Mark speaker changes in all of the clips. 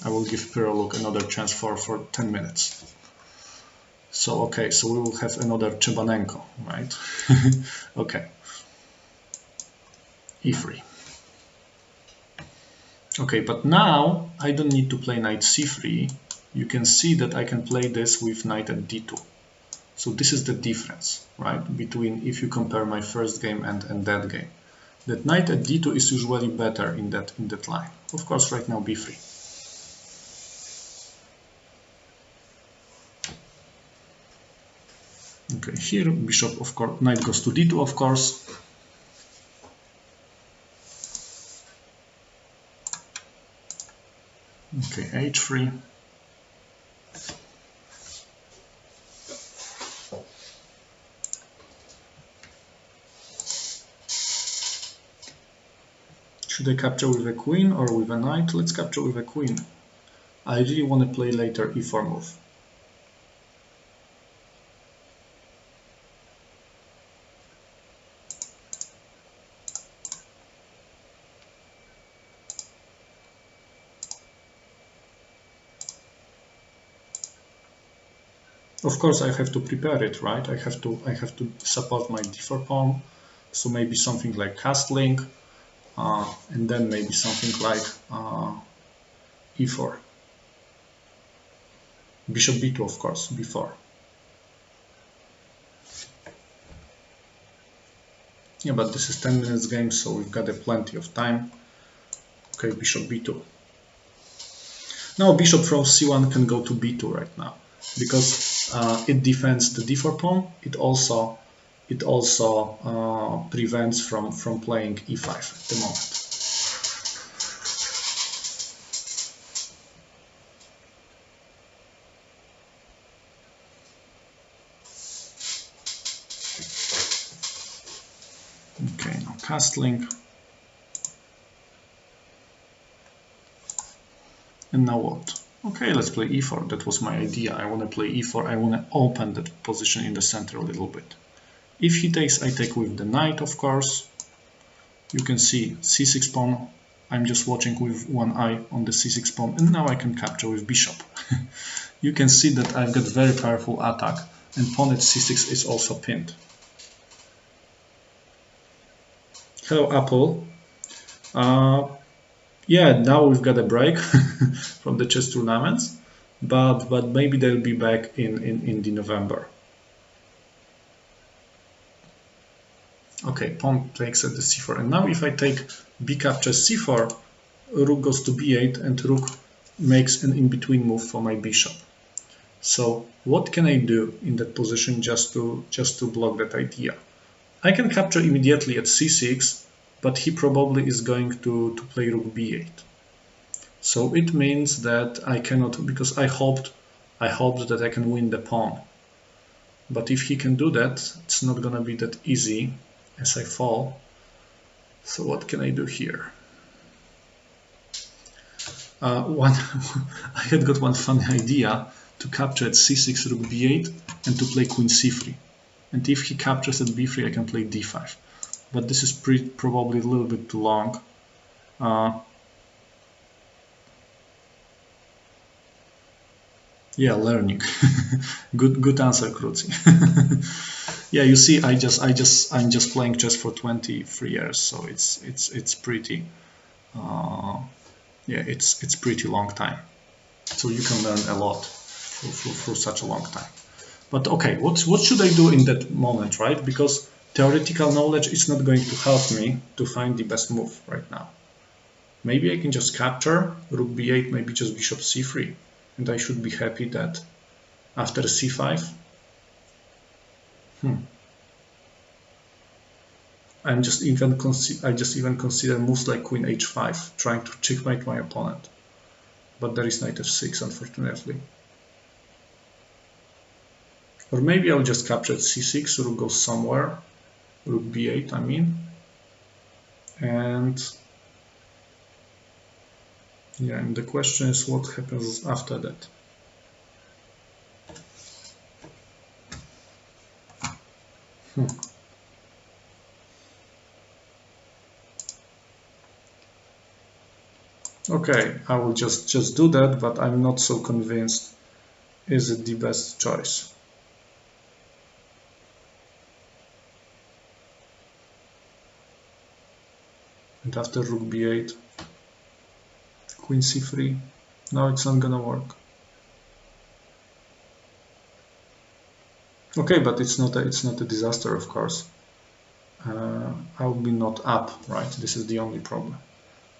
Speaker 1: I will give Piroluk another chance for 10 minutes. So, okay, so we will have another Chebanenko, right? Okay. E3. Okay, but now I don't need to play knight c3. You can see that I can play this with knight at d2. So this is the difference, right, between if you compare my first game and that game. That knight at d2 is usually better in that line. Of course, right now b3. Okay, here bishop, of course, knight goes to d2, of course. Okay, h3. Should I capture with a queen or with a knight? Let's capture with a queen. I really want to play later e4 move. Of course, I have to prepare it, right? I have to support my d4 pawn. So maybe something like castling, and then maybe something like e4. Bishop b2, of course, before. Yeah, but this is 10 minutes game, so we've got plenty of time. Okay, bishop b2. Now bishop from c1 can go to b2 right now, because it defends the d4 pawn. It also prevents from playing e5 at the moment. Okay, now castling. And now what? Okay, let's play e4. That was my idea. I want to play e4. I want to open that position in the center a little bit. If he takes, I take with the knight, of course. You can see c6 pawn. I'm just watching with one eye on the c6 pawn, and now I can capture with bishop. You can see that I've got very powerful attack, and pawn at c6 is also pinned. Hello, Apple. Yeah, now we've got a break from the chess tournaments, but maybe they'll be back in the November. Okay, pawn takes at the c4, and now if I take b captures c4, rook goes to b8, and rook makes an in-between move for my bishop. So what can I do in that position just to block that idea? I can capture immediately at c6, but he probably is going to play rook b8. So it means that I cannot, because I hoped that I can win the pawn. But if he can do that, it's not gonna be that easy as I fall. So what can I do here? I had got one funny idea to capture at c6 rook b8 and to play queen c3. And if he captures at b3, I can play d5. But this is probably a little bit too long. Yeah, learning. good answer, Kruzi. Yeah, you see, I'm just playing chess for 23 years, so it's pretty. Yeah, it's pretty long time. So you can learn a lot for such a long time. But okay, what should I do in that moment, right? Because theoretical knowledge is not going to help me to find the best move right now. Maybe I can just capture rook b8, maybe just bishop c3, and I should be happy that after c5, I just even consider moves like queen h5, trying to checkmate my opponent. But there is knight f6, unfortunately. Or maybe I'll just capture at c6, rook goes somewhere, rook b8, I mean. And yeah, and the question is what happens after that. Okay, I will just do that, but I'm not so convinced. Is it the best choice? And after rook b8, queen c3. No, it's not gonna work. Okay, but it's not a disaster, of course. I will be not up, right? This is the only problem.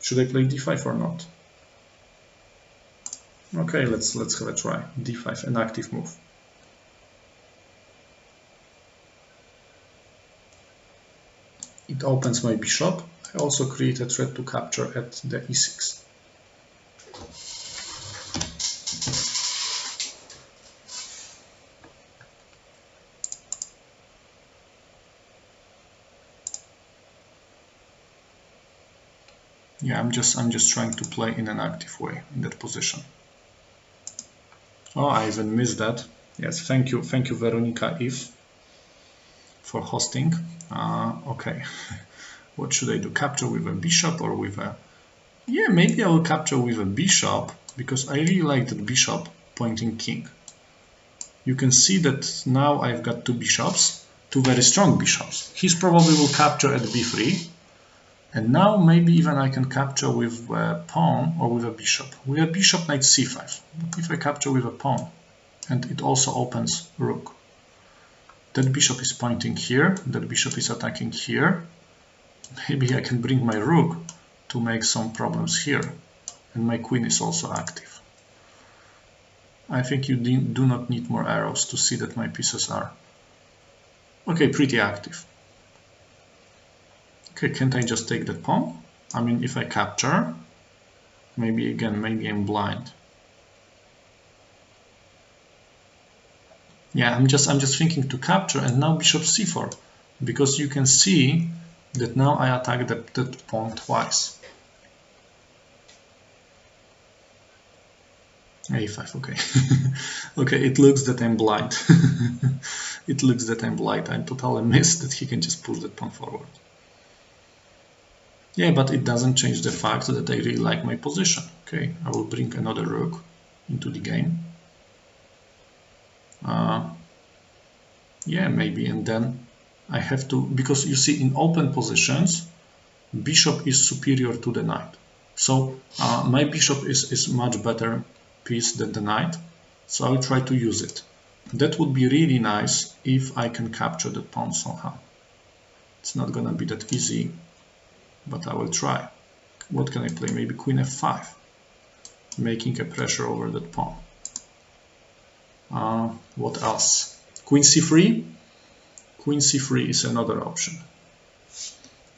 Speaker 1: Should I play d5 or not? Okay, let's have a try. d5, an active move. It opens my bishop. I also create a threat to capture at the e6. Yeah, I'm just trying to play in an active way in that position. Oh, I even missed that. Yes, thank you, Veronica If, for hosting. Okay, what should I do? Capture with a bishop or with a... Yeah, maybe I will capture with a bishop, because I really like that bishop pointing king. You can see that now I've got two bishops, two very strong bishops. He's probably will capture at b3. And now maybe even I can capture with a pawn or with a bishop. With a bishop, knight c5. But if I capture with a pawn, and it also opens rook. That bishop is pointing here, that bishop is attacking here. Maybe I can bring my rook to make some problems here. And my queen is also active. I think you do not need more arrows to see that my pieces are, okay, pretty active. Okay, can't I just take that pawn? I mean, if I capture, maybe I'm blind. Yeah, I'm just thinking to capture, and now bishop c4, because you can see that now I attack that pawn twice. a5, okay. Okay, it looks that I'm blind. It looks that I'm blind. I totally missed that he can just push that pawn forward. Yeah, but it doesn't change the fact that I really like my position. Okay, I will bring another rook into the game. Yeah, maybe, and then I have to, because you see in open positions, bishop is superior to the knight. So my bishop is much better piece than the knight, so I'll try to use it. That would be really nice if I can capture the pawn somehow. It's not gonna be that easy, but I will try. What can I play? Maybe queen f5, making a pressure over that pawn. What else? Queen c3? Queen c3 is another option.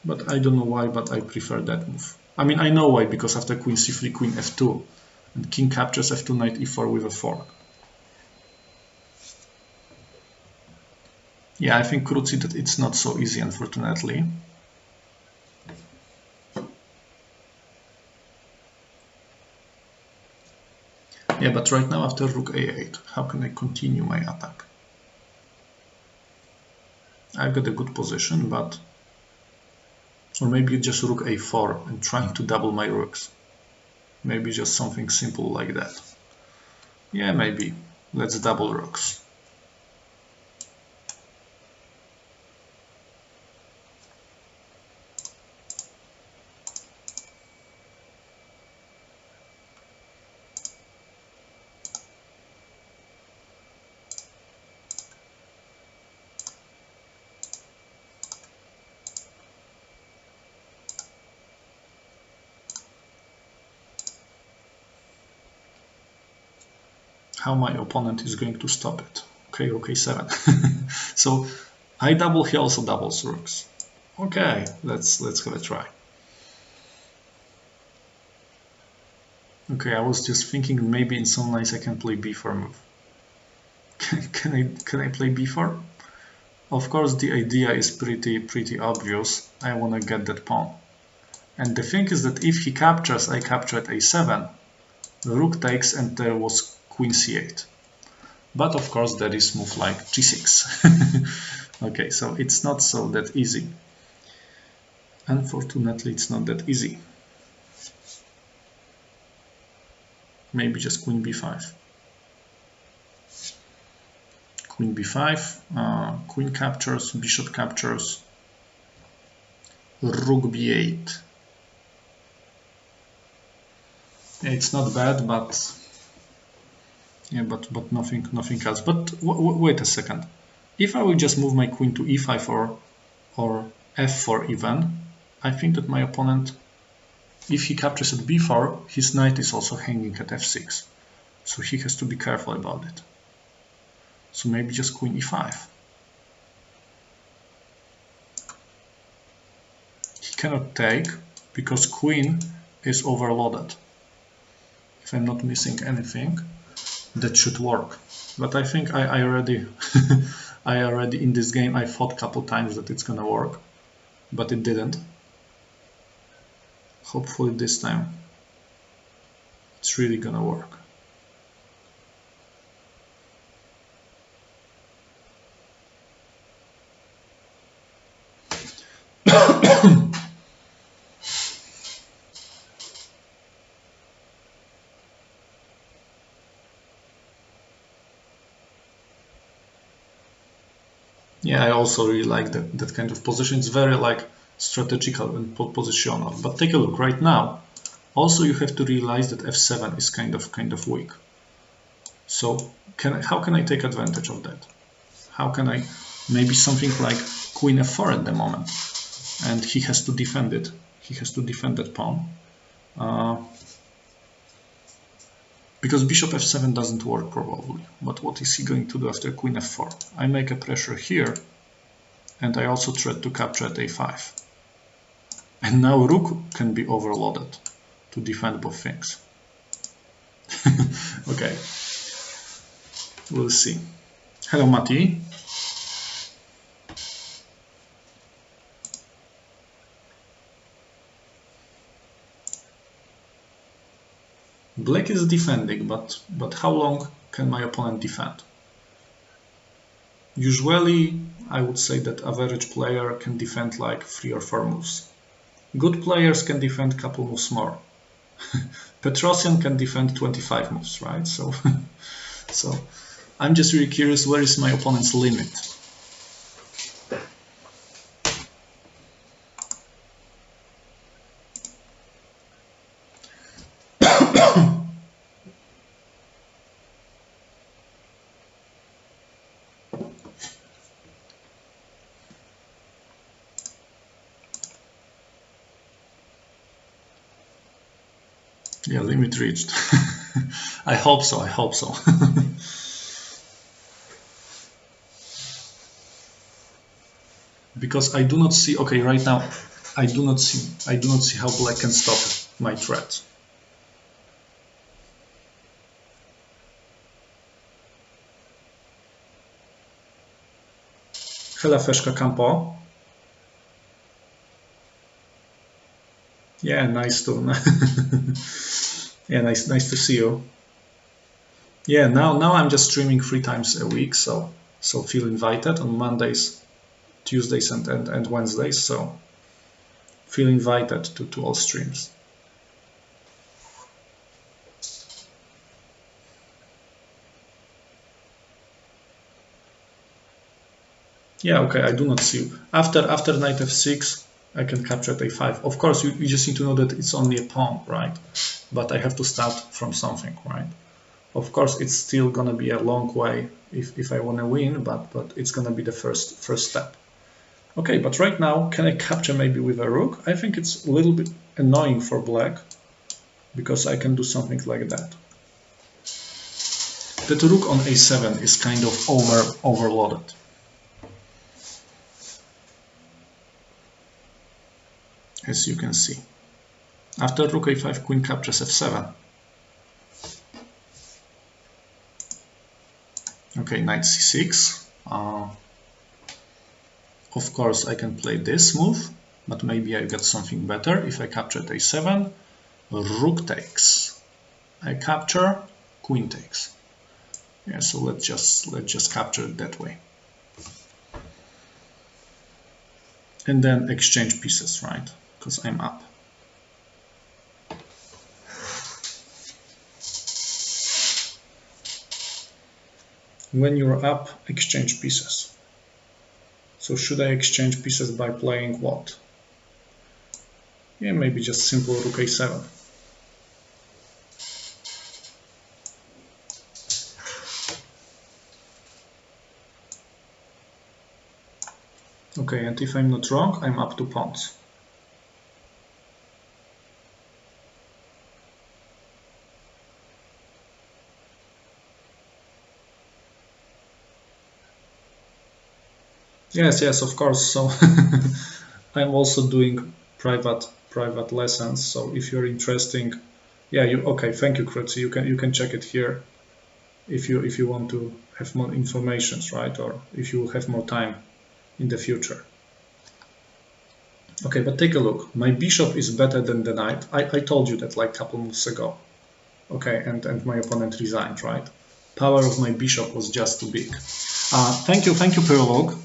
Speaker 1: But I don't know why, but I prefer that move. I mean, I know why, because after queen c3, queen f2, and king captures f2, knight e4 with a fork. Yeah, I think Kruzi that it's not so easy, unfortunately. Yeah, but right now after rook a8, how can I continue my attack? I've got a good position, but... Or maybe just rook a4 and trying to double my rooks. Maybe just something simple like that. Yeah, maybe. Let's double rooks. How my opponent is going to stop it. Okay, rook a7. So I double, he also doubles rooks. Okay, let's have a try. Okay, I was just thinking maybe in some lines I can play b4 move. Can I play b4? Of course, the idea is pretty obvious. I want to get that pawn. And the thing is that if he captures, I capture at a7. The rook takes, and there was queen c8. But of course there is move like g6. Okay, so it's not so that easy. Unfortunately, it's not that easy. maybe just queen b5. Queen b5, queen captures, bishop captures, rook b8. Yeah, it's not bad, but yeah, but nothing else. But wait a second. If I will just move my queen to e5 or f4 even, I think that my opponent, if he captures at b4, his knight is also hanging at f6. So he has to be careful about it. So maybe just queen e5. He cannot take because queen is overloaded. If I'm not missing anything, that should work. But I think I already I already in this game I thought a couple times that it's gonna work, but it didn't. Hopefully this time it's really gonna work. Yeah, I also really like that kind of position. It's very like strategical and positional. But take a look right now. Also, you have to realize that f7 is kind of weak. So how can I take advantage of that? How can I maybe something like queen f4 at the moment, and he has to defend it. He has to defend that pawn. Because bishop f7 doesn't work probably. But what is he going to do after queen f4? I make a pressure here, and I also try to capture at a5. And now rook can be overloaded to defend both things. Okay, we'll see. Hello, Mati. Black is defending, but how long can my opponent defend? Usually, I would say that average player can defend like 3 or 4 moves. Good players can defend a couple moves more. Petrosian can defend 25 moves, right? So, so I'm just really curious, where is my opponent's limit? Yeah, limit reached. I hope so, I hope so. Because I do not see, okay, right now, I do not see how black can stop my threat. Hela Feszka Campo. Yeah, nice to yeah, nice to see you. Yeah, now I'm just streaming 3 times a week, so feel invited on Mondays, Tuesdays and Wednesdays, so feel invited to all streams. Yeah, okay, I do not see. After knight f6, I can capture at a5. Of course, you just need to know that it's only a pawn, right? But I have to start from something, right? Of course, it's still gonna be a long way if I want to win, but it's gonna be the first step. Okay, but right now, can I capture maybe with a rook? I think it's a little bit annoying for black, because I can do something like that. That rook on a7 is kind of overloaded. As you can see. After rook a5, queen captures f7. Okay, knight c6. Of course, I can play this move, but maybe I get something better if I capture at a7. Rook takes. I capture, queen takes. Yeah, so let's just capture it that way. And then exchange pieces, right? Because I'm up. when you're up, exchange pieces. So should I exchange pieces by playing what? Yeah, maybe just simple rook a7. Okay, and if I'm not wrong, I'm up to pawns. Yes, of course. So I'm also doing private lessons. So if you're interested, yeah, okay. Thank you, Krutzi. You can check it here if you want to have more informations, right? Or if you have more time in the future. Okay, but take a look. My bishop is better than the knight. I told you that like a couple months ago. Okay, and my opponent resigned, right? Power of my bishop was just too big. Thank you, Prolog.